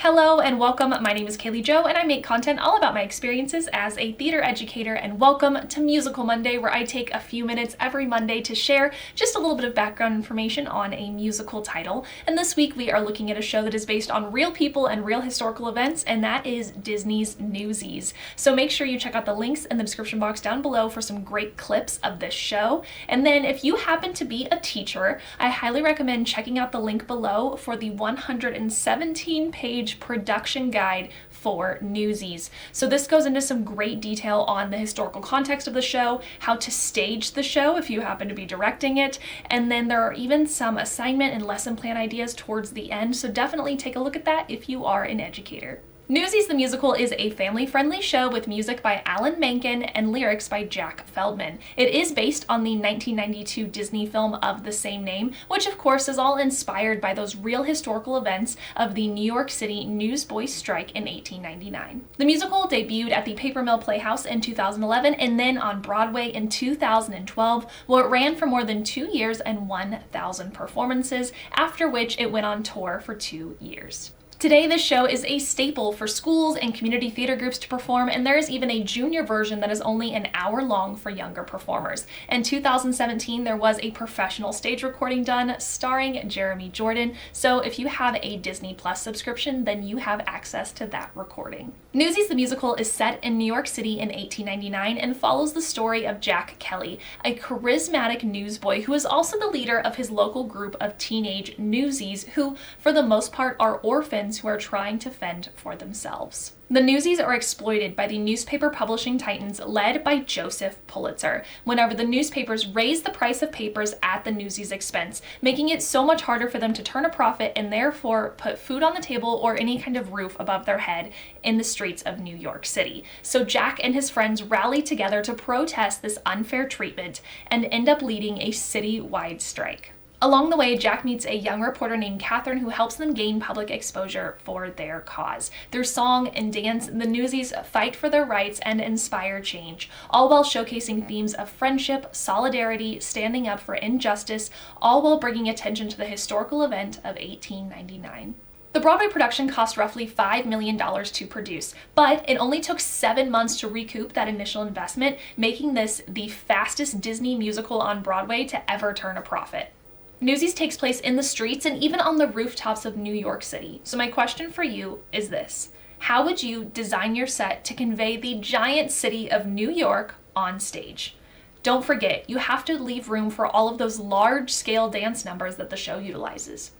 Hello and welcome. My name is Kaylee Jo and I make content all about my experiences as a theater educator, and welcome to Musical Monday, where I take a few minutes every Monday to share just a little bit of background information on a musical title. And this week we are looking at a show that is based on real people and real historical events, and that is Disney's Newsies. So make sure you check out the links in the description box down below for some great clips of this show. And then if you happen to be a teacher, I highly recommend checking out the link below for the 117-page production guide for Newsies. So this goes into some great detail on the historical context of the show, how to stage the show if you happen to be directing it, and then there are even some assignment and lesson plan ideas towards the end, so definitely take a look at that if you are an educator. Newsies the Musical is a family-friendly show with music by Alan Menken and lyrics by Jack Feldman. It is based on the 1992 Disney film of the same name, which of course is all inspired by those real historical events of the New York City newsboys strike in 1899. The musical debuted at the Paper Mill Playhouse in 2011 and then on Broadway in 2012, where it ran for more than 2 years and 1,000 performances, after which it went on tour for 2 years. Today, this show is a staple for schools and community theater groups to perform, and there is even a junior version that is only an hour long for younger performers. In 2017, there was a professional stage recording done starring Jeremy Jordan, so if you have a Disney Plus subscription, then you have access to that recording. Newsies the Musical is set in New York City in 1899 and follows the story of Jack Kelly, a charismatic newsboy who is also the leader of his local group of teenage newsies who, for the most part, are orphans who are trying to fend for themselves. The Newsies are exploited by the newspaper publishing titans led by Joseph Pulitzer whenever the newspapers raise the price of papers at the Newsies' expense, making it so much harder for them to turn a profit and therefore put food on the table or any kind of roof above their head in the streets of New York City. So Jack and his friends rally together to protest this unfair treatment and end up leading a city-wide strike. Along the way, Jack meets a young reporter named Catherine who helps them gain public exposure for their cause. Through song and dance, the Newsies fight for their rights and inspire change, all while showcasing themes of friendship, solidarity, standing up for injustice, all while bringing attention to the historical event of 1899. The Broadway production cost roughly $5 million to produce, but it only took 7 months to recoup that initial investment, making this the fastest Disney musical on Broadway to ever turn a profit. Newsies takes place in the streets and even on the rooftops of New York City. So my question for you is this: how would you design your set to convey the giant city of New York on stage? Don't forget, you have to leave room for all of those large-scale dance numbers that the show utilizes.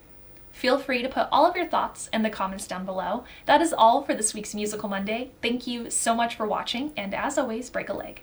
Feel free to put all of your thoughts in the comments down below. That is all for this week's Musical Monday. Thank you so much for watching, and as always, break a leg.